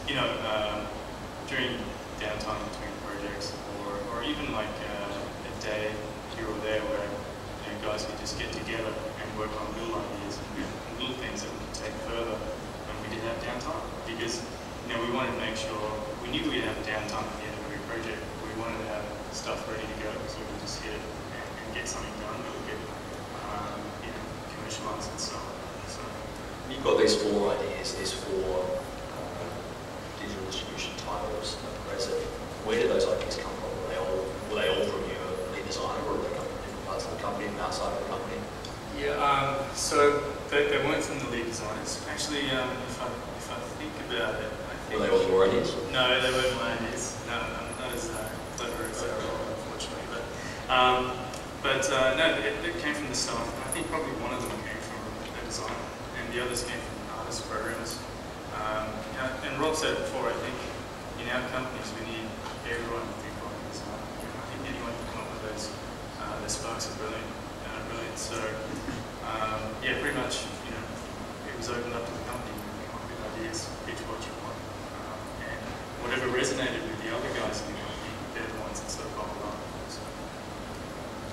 you know, during downtime between projects, or even like a day here or there where guys could just get together and work on little ideas and little things that we could take further when we did have downtime. Because we wanted to make sure, we knew we'd have downtime at the end of every project. We wanted to have stuff ready to go so we could just hit it and get something done that would get commercialised and so on. So you've got these 4 ideas, these 4 digital distribution titles at present. Where did those ideas come from? Were they all from your lead designer, or did they come from different parts of the company and outside of the company? Yeah, so they weren't from the lead designers. Actually, if I think about it, I think... Were they all your ideas? No, they weren't my ideas. No, I'm not as clever as they were, unfortunately. But no, it came from the staff. And I think probably one of them came from a designer, and the others came from artists, programmers. And Rob said before, I think in our companies we need everyone to think like a designer. I think anyone can come up with those sparks are brilliant. So yeah, pretty much, it was opened up to the company. We come up with ideas, pitch what you want, and whatever resonated with the other guys in the company, they're the ones that sort of bubbled up. So.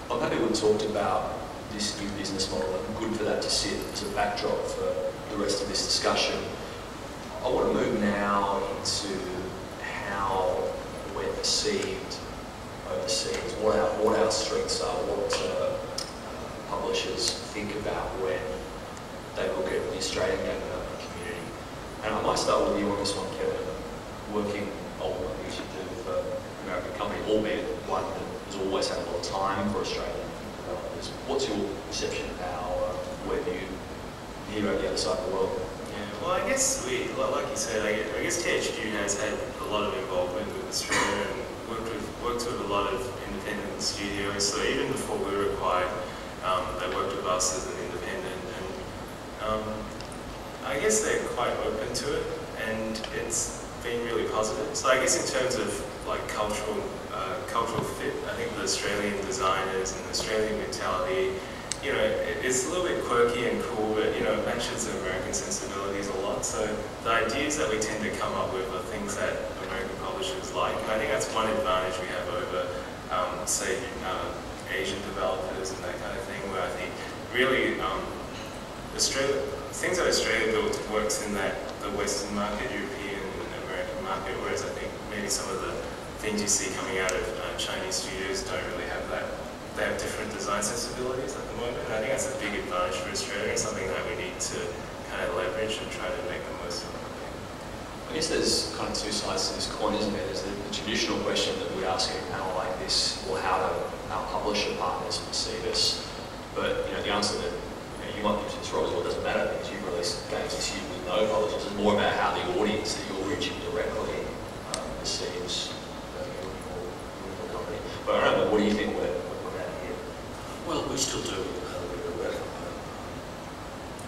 I'm happy we talked about this new business model, and good for that to sit as a backdrop for the rest of this discussion. I want to move now into how we're perceived overseas, what our strengths are, what publishers think about when they look at the Australian game development community. And I might start with you on this one, Kevin. Working ultimately as you do for an American company, albeit one that has always had a lot of time for Australian developers. What's your perception of how we're viewed here on the other side of the world? Yeah, well, I guess like you said, I guess THQ has had a lot of involvement with Australia and worked with a lot of independent studios. So even before we were acquired, they worked with us as an independent, and I guess they're quite open to it, and it's been really positive. So I guess in terms of like cultural fit, I think the Australian designers and the Australian mentality, it's a little bit quirky and cool, but it matches the American sensibilities a lot. So the ideas that we tend to come up with are things that American publishers like, and I think that's one advantage we have over, say, Asian developers and that kind of thing, where I think really things that Australia built works in the Western market, European and American market, whereas I think maybe some of the things you see coming out of Chinese studios don't really have that. They have different design sensibilities at the moment, and I think that's a big advantage for Australia and something that we need to kind of leverage and try to make the most of. I guess there's kind of 2 sides to this coin, isn't there? There's the traditional question that we ask in a panel like this, well, how do our publisher partners perceive us? But the answer that you might think to this, Rob, is, well, it doesn't matter because you release games this year with no publishers. It's more about how the audience that you're reaching directly perceives your company. But I don't know, what do you think we're at here? Well, we still do a little bit of work.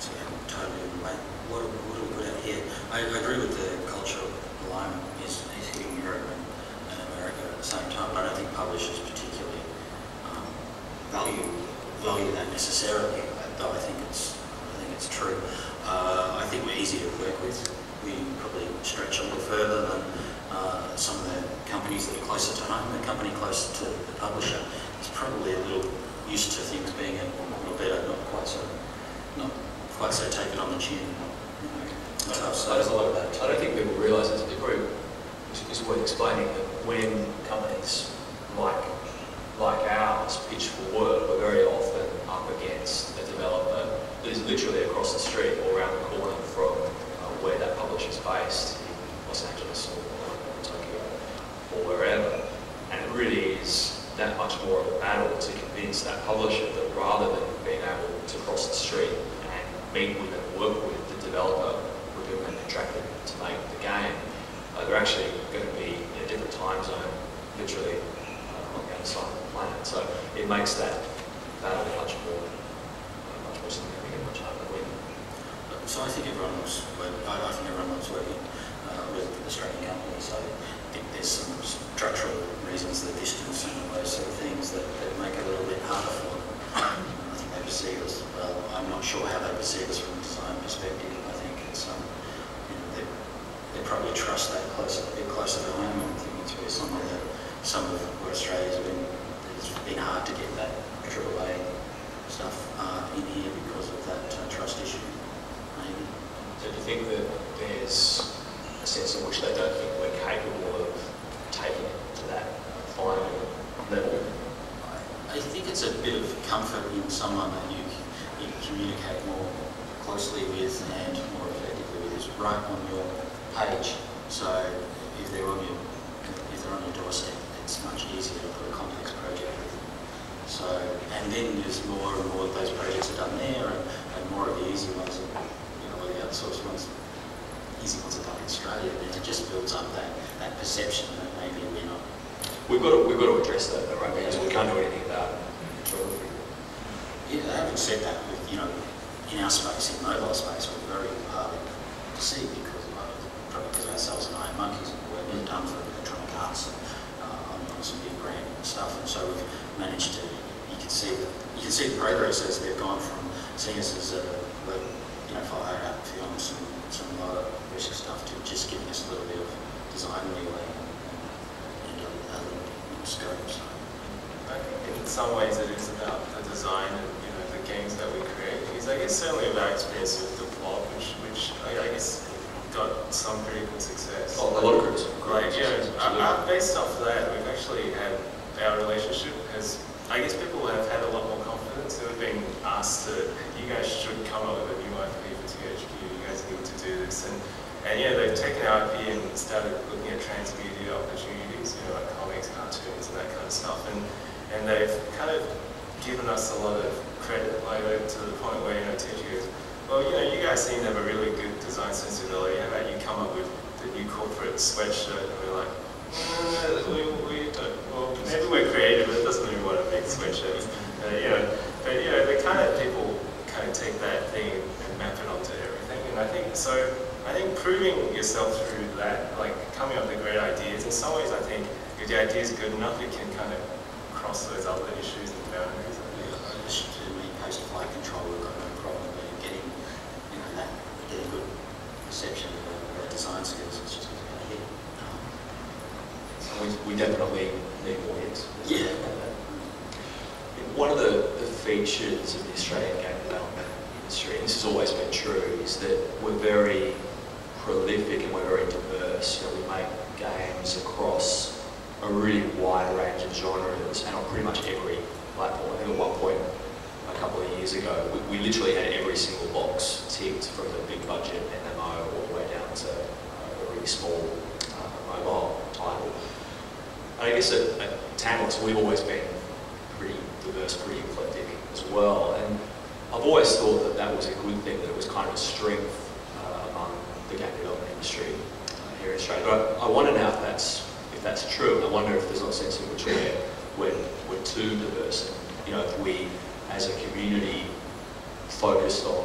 So we haven't totally made what do we put out here? I agree with the cultural alignment is hitting Europe and America at the same time. I don't think publishers particularly value that necessarily, though I think it's true. I think we're easier to work with. We probably stretch a little further than some of the companies that are closer to home. The company closer to the publisher is probably a little used to things being a little better, not quite so taken on the chin. So there's a lot of that. I don't think people realise it's worth explaining that when companies like ours pitch for work, we're very often up against a developer that is literally across the street or around the corner from where that publisher's based, in Los Angeles or Tokyo or wherever. And it really is that much more of a battle to convince that publisher that rather than being able to cross the street and meet with and work with the developer with whom they're contracted to make the game, they're actually going to be in a different time zone, literally on the other side of the planet. So it makes that battle much more significant, much harder to win. So I think everyone loves working with Australian companies. So I think there's some structural reasons, the distance and all those sort of things that make it a little bit harder for them. I think they perceive us, well, I'm not sure how they perceive us from a design perspective. I think it's, they're probably trust that a bit closer to home. I'm thinking through some of where Australia's been, it's been hard to get that AAA stuff in here because of that trust issue, maybe. So do you think that there's a sense in which they don't think we're capable of taking it to that final level? I think it's a bit of comfort in someone that you communicate more closely with and more effectively with, is right on your page. So if they're on your doorstep, it's much easier to put a complex project with. So, and then there's more and more of those projects are done there, and more of the easy ones, or the outsourced ones, easy ones are done in Australia. And it just builds up that perception that maybe we're not. We've got to address that, though, right? Because we can't do anything about geography. Yeah, having said that, in our space, in mobile space, we're very hard to see because probably because ourselves and Iron Monkeys and the work we've done for Electronic Arts on some big brand stuff, and so we've managed to. You can see the progress as they've gone from seeing us as for higher out film, some lower risk stuff, to just giving us a little bit of design leeway and a little bit more scope. So. I think in some ways it is about the design and the games that we create. Because I guess certainly with our experience with the plot, which I guess got some pretty good success. Oh, a lot of groups. Based off of that, we've actually had our relationship has. I guess people have had a lot more confidence and have been asked to. You guys should come up with a new IP for THQ. You guys need to do this, and they've taken our IP and started looking at transmedia opportunities, like comics, cartoons, and that kind of stuff, and they've kind of given us a lot of credit, to the point where THQ goes, well, you guys seem to have a really good design sensibility. How about you come up with the new corporate sweatshirt? And we're like, we don't. Well, maybe we're creative, but it doesn't mean we want to make sweatshirts. But the kind of people kind of take that thing and map it onto everything. And I think proving yourself through that, like coming up with great ideas, in some ways I think if the idea is good enough, it can kind of cross those other issues and boundaries. To me, post-flight control, we've got no problem with getting good perception of design skills. It's just about hit. We definitely need more hits. Yeah. One of the features of the Australian game development industry, and this has always been true, is that we're very prolific and we're very diverse. We make games across a really wide range of genres and on pretty much every platform. I think at one point, a couple of years ago, we literally had every single box ticked, from the big budget MMO all the way down to a really small mobile title. And I guess at Tamworth, we've always been pretty diverse, pretty eclectic as well. And I've always thought that that was a good thing, that it was kind of a strength among the game development industry here in Australia. But I wonder now if that's true. I wonder if there's not a sense in which we're too diverse. And, if we, as a community, focused on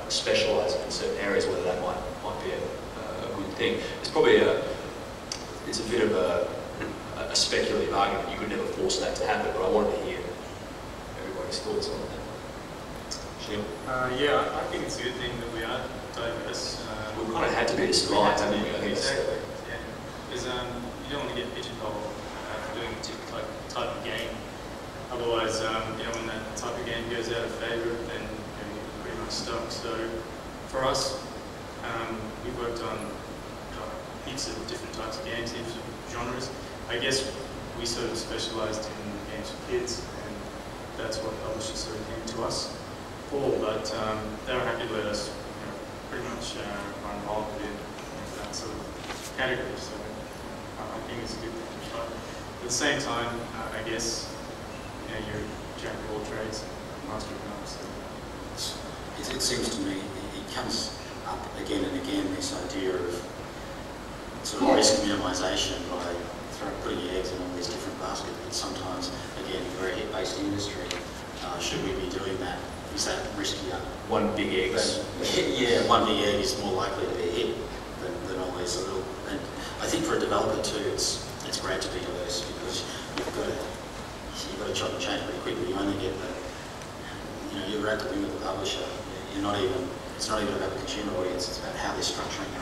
specialising in certain areas, whether that might be a good thing. It's probably it's a bit of a speculative argument. You could never force that to happen, but I wanted to hear everybody's thoughts on that. Shainiel? I think it's a good thing that we are diverse. We've kind of had to be to survive, haven't we? I think exactly. Yeah. Because you don't want to get pigeonholed for doing a particular type of game. Otherwise, when that type of game goes out of favour, then you're pretty much stuck. So for us, we've worked on heaps of different types of games, heaps of genres. I guess we sort of specialised in games for kids, and that's what publishers sort of came to us for. But they were happy to let us pretty much run involved in that sort of category. So I think it's a good thing. But at the same time, I guess you're jack of all trades, master of none. So. It seems to me it comes up again and again, this idea of sort of risk minimisation by putting your eggs in all these different baskets. But sometimes, again, we're a hit-based industry. Should we be doing that? Is that riskier? One big egg. Yeah, one big egg is more likely to be a hit than always a little. And I think for a developer too, it's great to be diverse, because you've got to chop and change pretty quickly. You only get you're at the whim of the publisher. It's not even about the consumer audience. It's about how they're structuring